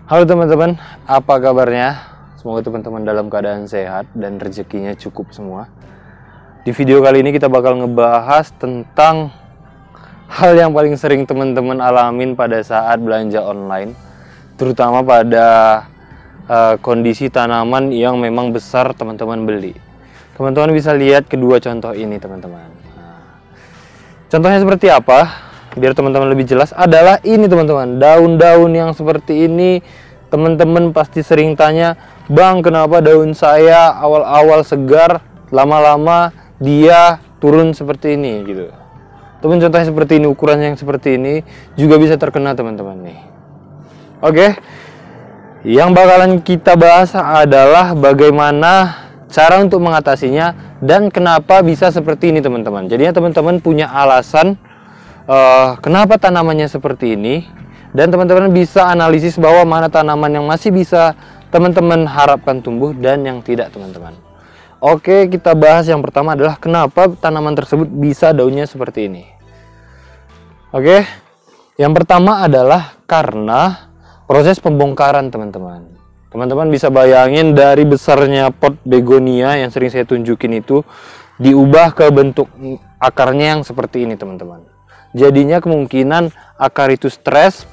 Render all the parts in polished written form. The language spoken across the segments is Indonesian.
Halo teman-teman, apa kabarnya? Semoga teman-teman dalam keadaan sehat dan rezekinya cukup semua. Di video kali ini kita bakal ngebahas tentang hal yang paling sering teman-teman alamin pada saat belanja online, terutama pada kondisi tanaman yang memang besar teman-teman beli. Teman-teman bisa lihat kedua contoh ini teman-teman. Contohnya seperti apa? Biar teman-teman lebih jelas adalah ini teman-teman, daun-daun yang seperti ini. Teman-teman pasti sering tanya, "Bang, kenapa daun saya awal-awal segar, lama-lama dia turun seperti ini?" gitu. Teman, contohnya seperti ini, ukuran yang seperti ini juga bisa terkena teman-teman nih. Oke. Yang bakalan kita bahas adalah bagaimana cara untuk mengatasinya dan kenapa bisa seperti ini teman-teman. Jadinya teman-teman punya alasan kenapa tanamannya seperti ini, dan teman-teman bisa analisis bahwa mana tanaman yang masih bisa teman-teman harapkan tumbuh dan yang tidak teman-teman. Oke, kita bahas yang pertama adalah kenapa tanaman tersebut bisa daunnya seperti ini. Oke, yang pertama adalah karena proses pembongkaran teman-teman. Teman-teman bisa bayangin dari besarnya pot begonia yang sering saya tunjukin itu diubah ke bentuk akarnya yang seperti ini teman-teman. Jadinya kemungkinan akar itu stres,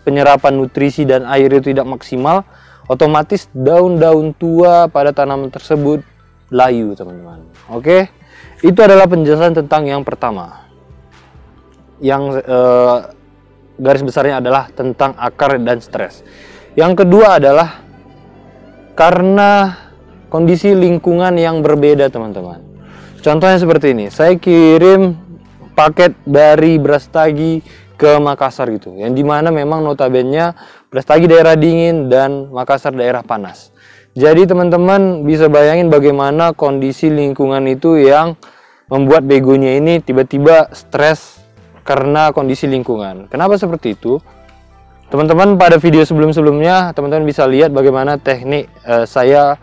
penyerapan nutrisi dan air itu tidak maksimal, otomatis daun-daun tua pada tanaman tersebut layu teman-teman. Oke, itu adalah penjelasan tentang yang pertama. Yang garis besarnya adalah tentang akar dan stres. Yang kedua adalah karena kondisi lingkungan yang berbeda teman-teman. Contohnya seperti ini, saya kirim paket dari Brastagi ke Makassar gitu, yang dimana memang notabene Brastagi daerah dingin dan Makassar daerah panas. Jadi teman-teman bisa bayangin bagaimana kondisi lingkungan itu yang membuat begonia ini tiba-tiba stres karena kondisi lingkungan. Kenapa seperti itu? Teman-teman pada video sebelum-sebelumnya teman-teman bisa lihat bagaimana teknik saya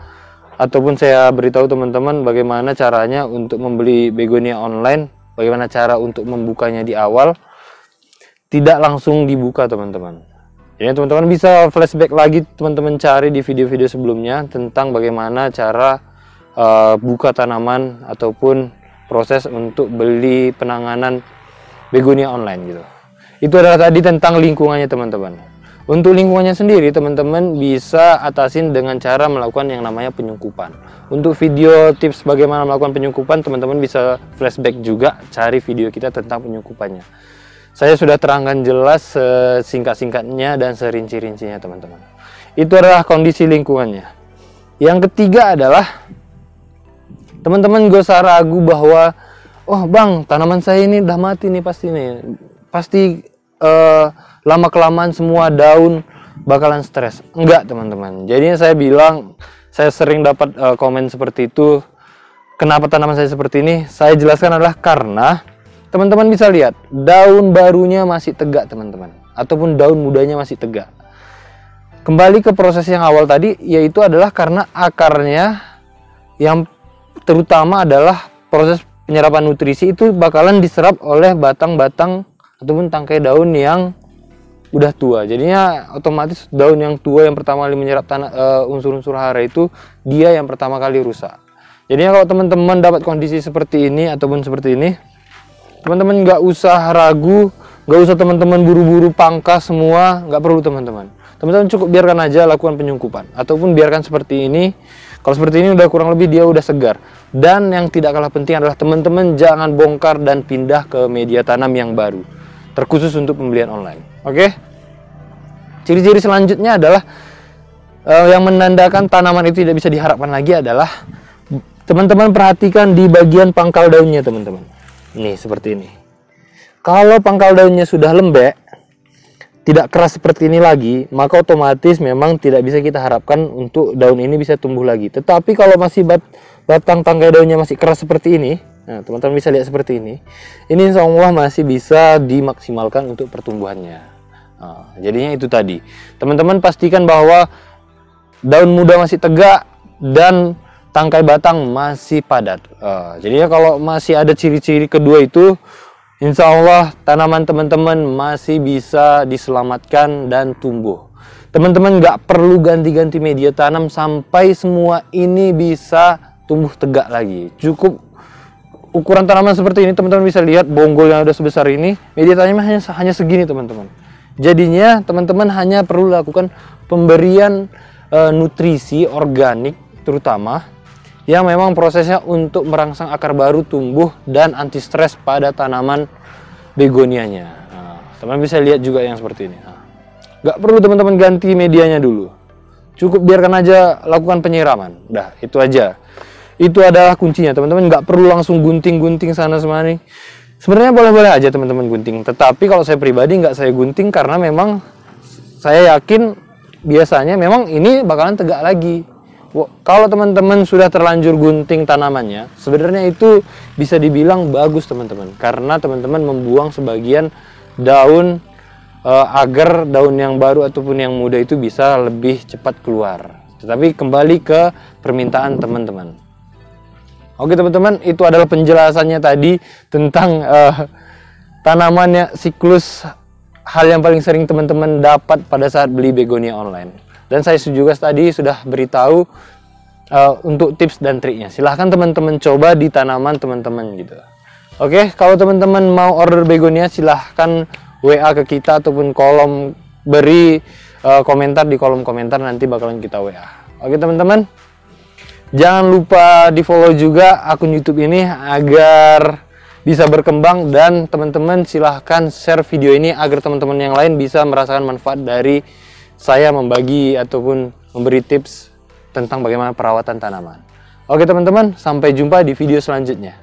beritahu teman-teman bagaimana caranya untuk membeli begonia online. Bagaimana cara untuk membukanya di awal, tidak langsung dibuka teman-teman. Jadi teman-teman bisa flashback lagi, teman-teman cari di video-video sebelumnya tentang bagaimana cara buka tanaman ataupun proses untuk beli penanganan begonia online gitu. Itu adalah tadi tentang lingkungannya teman-teman. Untuk lingkungannya sendiri teman-teman bisa atasin dengan cara melakukan yang namanya penyungkupan. Untuk video tips bagaimana melakukan penyungkupan, teman-teman bisa flashback juga cari video kita tentang penyungkupannya. Saya sudah terangkan jelas singkat-singkatnya dan serinci-rincinya teman-teman. Itu adalah kondisi lingkungannya. Yang ketiga adalah teman-teman gak usah ragu bahwa, "Oh bang, tanaman saya ini udah mati nih pasti lama-kelamaan semua daun bakalan stres." Enggak teman-teman. Jadinya saya bilang, saya sering dapat komen seperti itu. Kenapa tanaman saya seperti ini? Saya jelaskan adalah karena teman-teman bisa lihat daun barunya masih tegak teman-teman, ataupun daun mudanya masih tegak. Kembali ke proses yang awal tadi, yaitu adalah karena akarnya yang terutama adalah proses penyerapan nutrisi itu bakalan diserap oleh batang-batang ataupun tangkai daun yang udah tua. Jadinya otomatis daun yang tua yang pertama kali menyerap unsur-unsur hara itu dia yang pertama kali rusak. Jadinya kalau teman-teman dapat kondisi seperti ini ataupun seperti ini, teman-teman nggak usah ragu, nggak usah teman-teman buru-buru pangkas semua, nggak perlu teman-teman. Teman-teman cukup biarkan aja lakukan penyungkupan ataupun biarkan seperti ini. Kalau seperti ini udah kurang lebih dia udah segar. Dan yang tidak kalah penting adalah teman-teman jangan bongkar dan pindah ke media tanam yang baru, terkhusus untuk pembelian online. Oke. Ciri-ciri selanjutnya adalah yang menandakan tanaman itu tidak bisa diharapkan lagi adalah teman-teman perhatikan di bagian pangkal daunnya teman-teman. Nih seperti ini. Kalau pangkal daunnya sudah lembek, tidak keras seperti ini lagi, maka otomatis memang tidak bisa kita harapkan untuk daun ini bisa tumbuh lagi. Tetapi kalau masih batang tangkai daunnya masih keras seperti ini, nah teman-teman bisa lihat seperti ini insya Allah masih bisa dimaksimalkan untuk pertumbuhannya. Jadinya itu tadi, teman-teman pastikan bahwa daun muda masih tegak dan tangkai batang masih padat. Jadinya kalau masih ada ciri-ciri kedua itu, insya Allah tanaman teman-teman masih bisa diselamatkan dan tumbuh. Teman-teman nggak perlu ganti-ganti media tanam sampai semua ini bisa tumbuh tegak lagi. Cukup ukuran tanaman seperti ini, teman-teman bisa lihat bonggol yang ada sebesar ini, media tanamnya hanya segini teman-teman. Jadinya teman-teman hanya perlu lakukan pemberian nutrisi organik terutama yang memang prosesnya untuk merangsang akar baru tumbuh dan anti stres pada tanaman begonianya. Nah, teman bisa lihat juga yang seperti ini. Nggak perlu teman-teman ganti medianya dulu, cukup biarkan aja lakukan penyiraman. Udah, itu aja. Itu adalah kuncinya teman-teman, nggak perlu langsung gunting-gunting sana semani. Sebenarnya boleh-boleh aja teman-teman gunting, tetapi kalau saya pribadi nggak saya gunting karena memang saya yakin biasanya memang ini bakalan tegak lagi. Kalau teman-teman sudah terlanjur gunting tanamannya, sebenarnya itu bisa dibilang bagus teman-teman, karena teman-teman membuang sebagian daun agar daun yang baru ataupun yang muda itu bisa lebih cepat keluar. Tetapi kembali ke permintaan teman-teman. Oke teman-teman, itu adalah penjelasannya tadi tentang tanamannya siklus, hal yang paling sering teman-teman dapat pada saat beli begonia online. Dan saya juga tadi sudah beritahu untuk tips dan triknya. Silahkan teman-teman coba di tanaman teman-teman gitu. Oke, kalau teman-teman mau order begonia silahkan WA ke kita ataupun beri komentar di kolom komentar, nanti bakalan kita WA. Oke teman-teman, jangan lupa di follow juga akun YouTube ini agar bisa berkembang, dan teman-teman silahkan share video ini agar teman-teman yang lain bisa merasakan manfaat dari saya membagi ataupun memberi tips tentang bagaimana perawatan tanaman. Oke teman-teman, sampai jumpa di video selanjutnya.